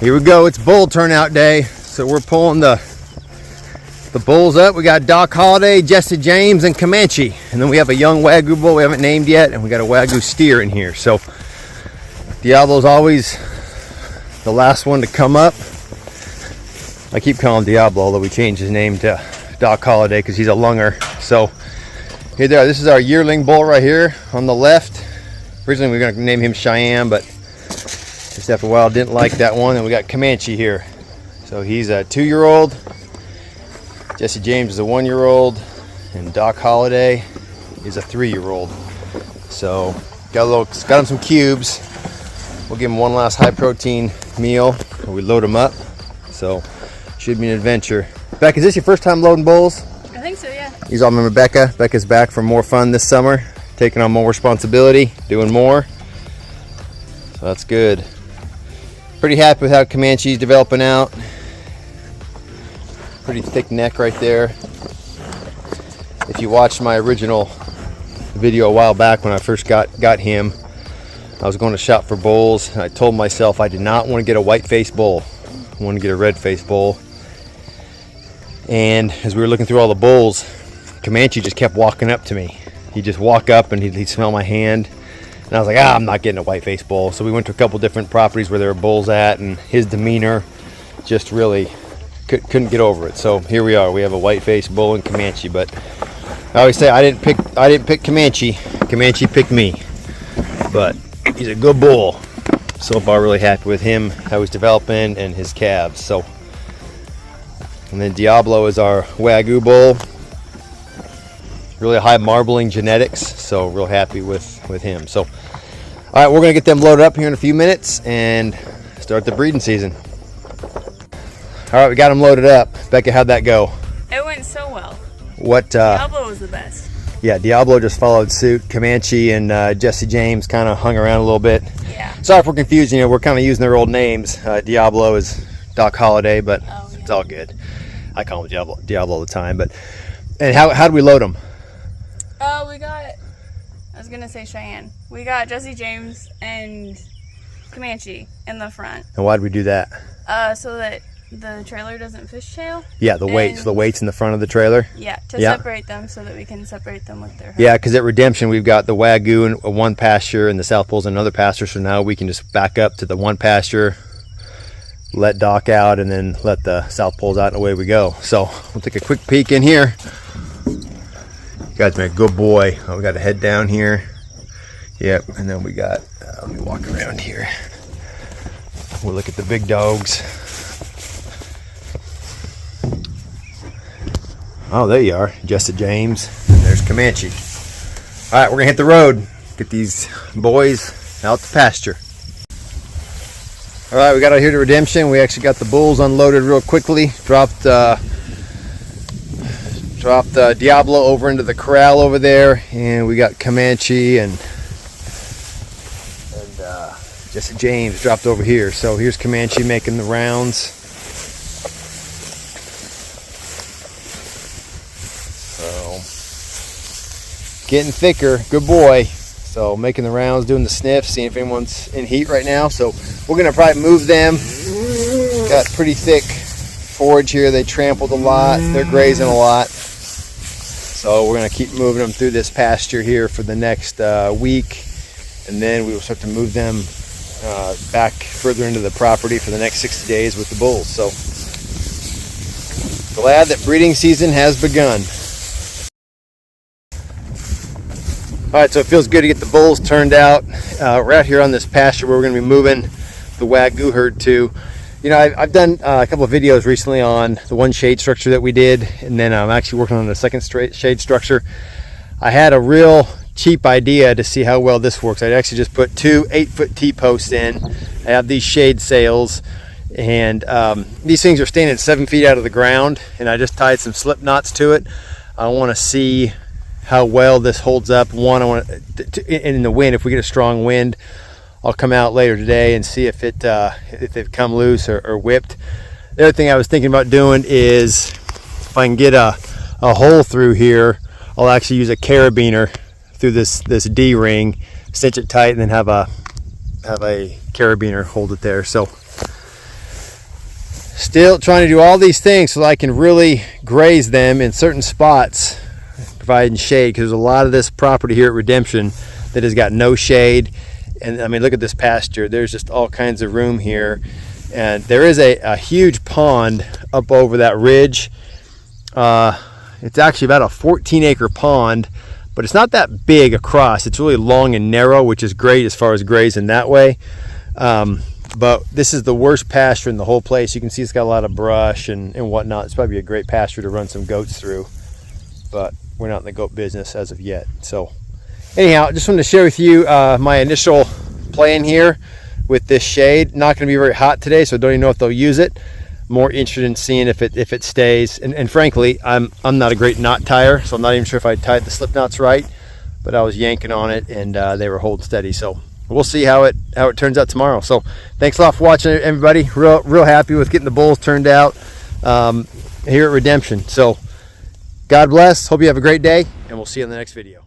Here we go. It's bull turnout day. So we're pulling the bulls up. We got Doc Holliday, Jesse James, and Comanche. And then we have a young Wagyu bull we haven't named yet. And we got a Wagyu steer in here. So Diablo's always the last one to come up. I keep calling him Diablo, although we changed his name to Doc Holliday because he's a lunger. So here they are. This is our yearling bull right here on the left. Originally we were going to name him Cheyenne, but just after a while didn't like that one. And we got Comanche here. So he's a 2-year-old. Jesse James is a 1-year-old. And Doc Holliday is a 3-year-old. So got him some cubes. We'll give him one last high protein meal where we load him up. So should be an adventure. Becca, is this your first time loading bulls? I think so, yeah. You all remember Becca. Becca's back for more fun this summer, taking on more responsibility, doing more. So that's good. Pretty happy with how Comanche's developing out. Pretty thick neck right there. If you watched my original video a while back when I first got him, I was going to shop for bulls. And I told myself I did not want to get a white-faced bull. I wanted to get a red-faced bull. And as we were looking through all the bulls, Comanche just kept walking up to me. He'd just walk up and he'd smell my hand. And I was like, I'm not getting a white-faced bull. So we went to a couple different properties where there were bulls at, and his demeanor just really couldn't get over it. So here we are. We have a white-faced bull and Comanche. But I always say I didn't pick Comanche. Comanche picked me. But he's a good bull. So far, really happy with him, how he's developing, and his calves. So. And then Diablo is our Wagyu bull. Really high marbling genetics, so real happy with him. So, all right, we're gonna get them loaded up here in a few minutes and start the breeding season. All right, we got them loaded up. Becca, how'd that go? It went so well. Diablo was the best. Yeah, Diablo just followed suit. Comanche and Jesse James kind of hung around a little bit. Yeah. Sorry if we're confusing you. We're kind of using their old names. Diablo is Doc Holliday, but it's all good. I call him Diablo all the time. And how do we load them? I was gonna say Cheyenne. We got Jesse James and Comanche in the front. And why did we do that? So that the trailer doesn't fishtail. Yeah, the weight's in the front of the trailer. Yeah, to separate them so that we can separate them with their herd. Yeah, because at Redemption we've got the Wagyu in one pasture and the South Pole's in another pasture. So now we can just back up to the one pasture, let Doc out, and then let the South Poles out, and away we go. So we'll take a quick peek in here. You guys make a good boy. We got to head down here. Yep, and then we got, let me walk around here. We'll look at the big dogs. Oh, there you are, Jesse James, and there's Comanche. All right, we're gonna hit the road. Get these boys out to pasture. All right, we got out here to Redemption. We actually got the bulls unloaded real quickly. Dropped Diablo over into the corral over there, and we got Comanche and Jesse James dropped over here. So here's Comanche making the rounds. So getting thicker, good boy. So making the rounds, doing the sniffs, seeing if anyone's in heat right now. So we're gonna probably move them. Got pretty thick forage here. They trampled a lot. They're grazing a lot. So we're gonna keep moving them through this pasture here for the next week, and then we will start to move them back further into the property for the next 60 days with the bulls. So glad that breeding season has begun. All right, so it feels good to get the bulls turned out. We're out here on this pasture where we're going to be moving the Wagyu herd to. You know, I've done a couple of videos recently on the one shade structure that we did, and then I'm actually working on the second shade structure. I had a real cheap idea to see how well this works. I'd actually just put 2 8-foot T-posts in. I have these shade sails, and these things are standing 7 feet out of the ground, and I just tied some slip knots to it. I want to see how well this holds up. One, I want in the wind, if we get a strong wind, I'll come out later today and see if they've come loose or whipped. The other thing I was thinking about doing is, if I can get a hole through here, I'll actually use a carabiner through this D-ring, cinch it tight, and then have a carabiner hold it there. So Still trying to do all these things so I can really graze them in certain spots, providing shade, because there's a lot of this property here at Redemption that has got no shade. And I mean, look at this pasture. There's just all kinds of room here. And there is a huge pond up over that ridge. It's actually about a 14-acre pond, but it's not that big across. It's really long and narrow, which is great as far as grazing that way. But this is the worst pasture in the whole place. You can see it's got a lot of brush and whatnot. It's probably a great pasture to run some goats through, but we're not in the goat business as of yet. So anyhow, just wanted to share with you my initial plan here with this shade. Not going to be very hot today, so I don't even know if they'll use it. More interested in seeing if it stays. And frankly, I'm not a great knot tire, so I'm not even sure if I tied the slip knots right. But I was yanking on it, and they were holding steady. So we'll see how it turns out tomorrow. So thanks a lot for watching, everybody. Real happy with getting the bulls turned out here at Redemption. So God bless. Hope you have a great day, and we'll see you in the next video.